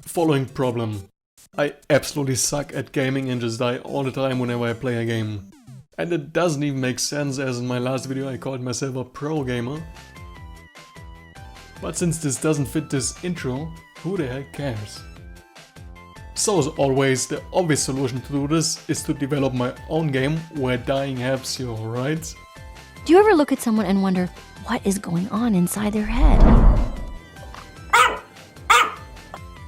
Following problem. I absolutely suck at gaming and just die all the time whenever I play a game. And it doesn't even make sense, as in my last video I called myself a pro gamer. But since this doesn't fit this intro, who the heck cares? So as always, the obvious solution to do this is to develop my own game where dying helps you, right? Do you ever look at someone and wonder what is going on inside their head?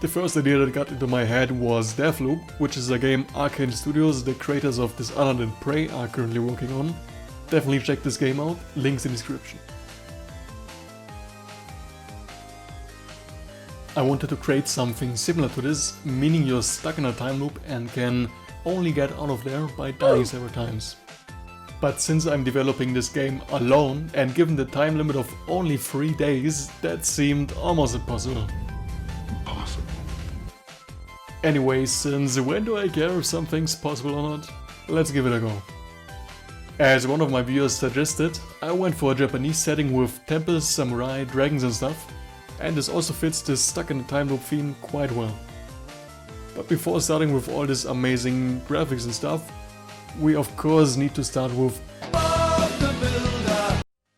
The first idea that got into my head was Deathloop, which is a game Arcane Studios, the creators of Dishonored and Prey, are currently working on. Definitely check this game out, links in the description. I wanted to create something similar to this, meaning you're stuck in a time loop and can only get out of there by dying several times. But since I'm developing this game alone, and given the time limit of only 3 days, that seemed almost impossible. Anyway, since when do I care if something's possible or not? Let's give it a go. As one of my viewers suggested, I went for a Japanese setting with temples, samurai, dragons and stuff, and this also fits this stuck in the time loop theme quite well. But before starting with all this amazing graphics and stuff, we of course need to start with,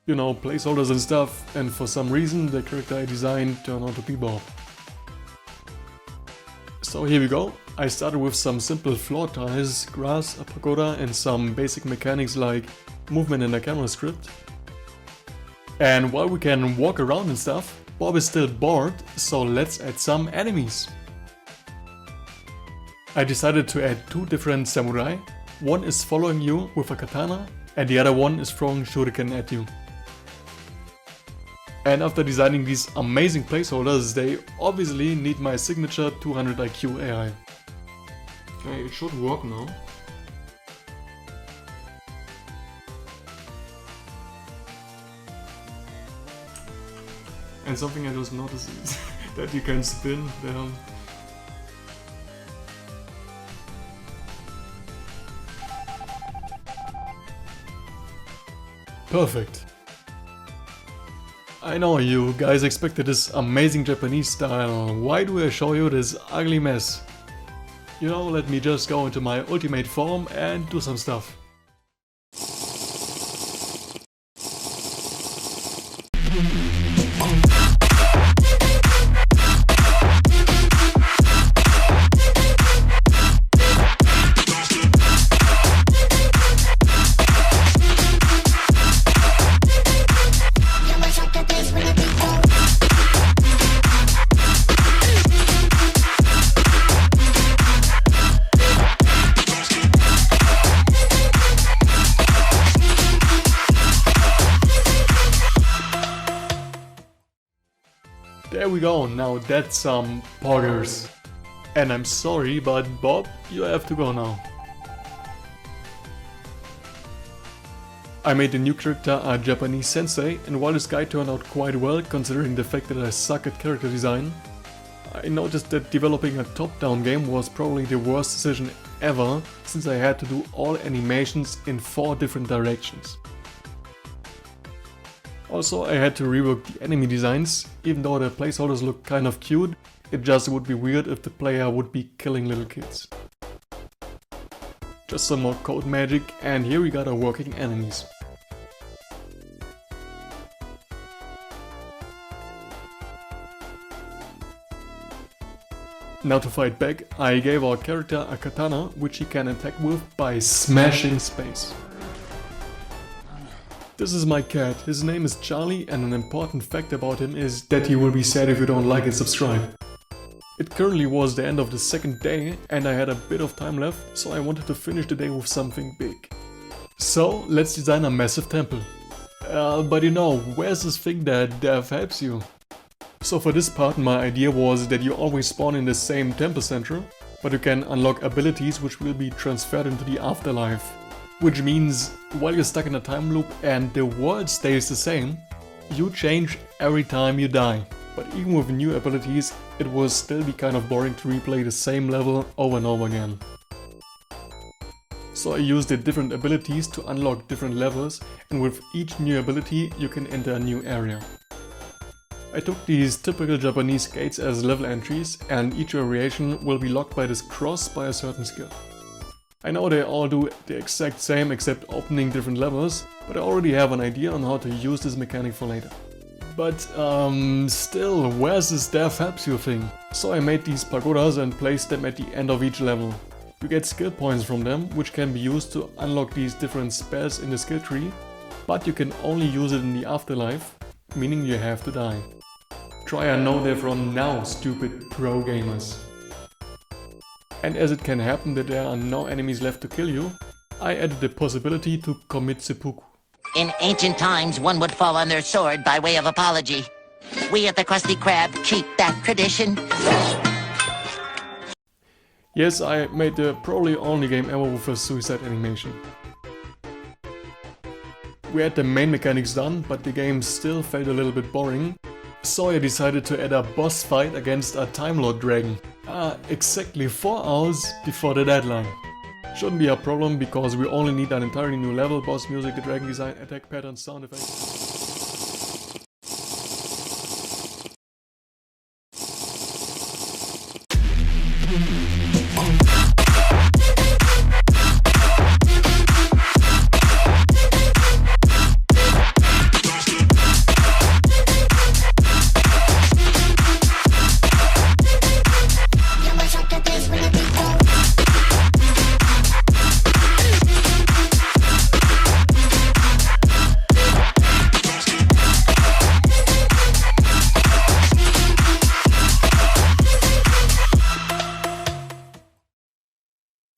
you know, placeholders and stuff, and for some reason the character I designed turned out to be Bob. So here we go. I started with some simple floor tiles, grass, a pagoda and some basic mechanics like movement and a camera script. And while we can walk around and stuff, Bob is still bored, so let's add some enemies. I decided to add 2 different samurai. One is following you with a katana and the other one is throwing shuriken at you. And after designing these amazing placeholders, they obviously need my signature 200 IQ AI. Okay, it should work now. And something I just noticed is that you can spin them. Perfect. I know you guys expected this amazing Japanese style. Why do I show you this ugly mess? You know, let me just go into my ultimate form and do some stuff. There we go, now that's some poggers. And I'm sorry, but Bob, you have to go now. I made the new character a Japanese sensei, and while this guy turned out quite well considering the fact that I suck at character design, I noticed that developing a top-down game was probably the worst decision ever, since I had to do all animations in 4 different directions. Also, I had to rework the enemy designs. Even though the placeholders look kind of cute, it just would be weird if the player would be killing little kids. Just some more code magic, and here we got our working enemies. Now to fight back, I gave our character a katana, which he can attack with by smashing space. This is my cat, his name is Charlie, and an important fact about him is that he will be sad if you don't like and subscribe. It currently was the end of the 2nd day and I had a bit of time left, so I wanted to finish the day with something big. So let's design a massive temple. But you know, where's this thing that Dev helps you? So for this part my idea was that you always spawn in the same temple center, but you can unlock abilities which will be transferred into the afterlife. Which means, while you're stuck in a time loop and the world stays the same, you change every time you die. But even with new abilities, it will still be kind of boring to replay the same level over and over again. So I used the different abilities to unlock different levels, and with each new ability you can enter a new area. I took these typical Japanese gates as level entries, and each variation will be locked by this cross by a certain skill. I know they all do the exact same except opening different levels, but I already have an idea on how to use this mechanic for later. But still, where's this dev helps you thing? So I made these pagodas and placed them at the end of each level. You get skill points from them, which can be used to unlock these different spells in the skill tree, but you can only use it in the afterlife, meaning you have to die. Try a no dev run now, stupid pro gamers. And as it can happen that there are no enemies left to kill you, I added the possibility to commit seppuku. In ancient times, one would fall on their sword by way of apology. We at the Krusty Krab keep that tradition. Yes, I made the probably only game ever with a suicide animation. We had the main mechanics done, but the game still felt a little bit boring, so I decided to add a boss fight against a Time Lord dragon. Exactly 4 hours before the deadline. Shouldn't be a problem because we only need an entirely new level, boss music, the dragon design, attack patterns, sound effects.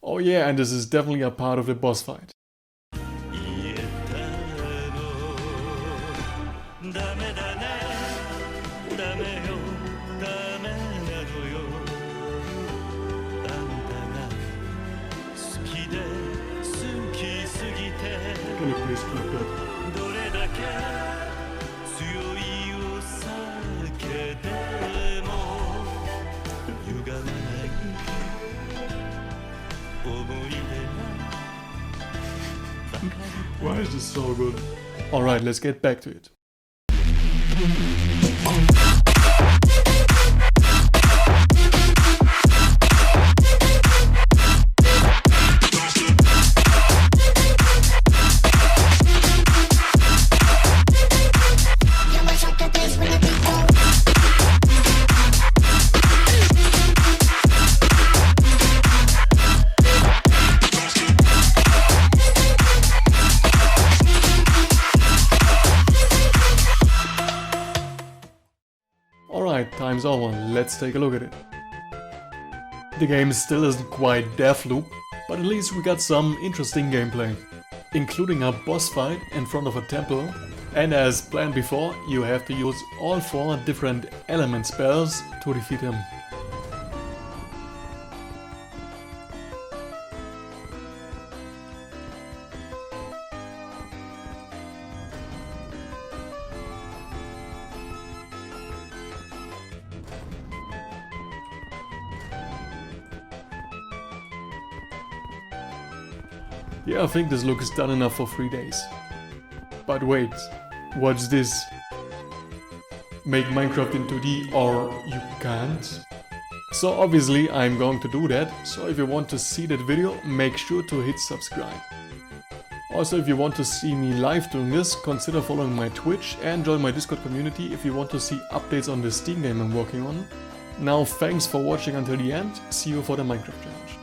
Oh yeah, and this is definitely a part of the boss fight. Can you please click that? Why is this so good? Alright, let's get back to it. Alright, time's over, let's take a look at it. The game still isn't quite Deathloop, but at least we got some interesting gameplay, including a boss fight in front of a temple, and as planned before, you have to use all 4 different element spells to defeat him. Yeah, I think this look is done enough for 3 days. But wait, what's this? Make Minecraft in 2D or you can't? So obviously I'm going to do that, so if you want to see that video, make sure to hit subscribe. Also, if you want to see me live doing this, consider following my Twitch and join my Discord community if you want to see updates on the Steam game I'm working on. Now thanks for watching until the end, see you for the Minecraft challenge.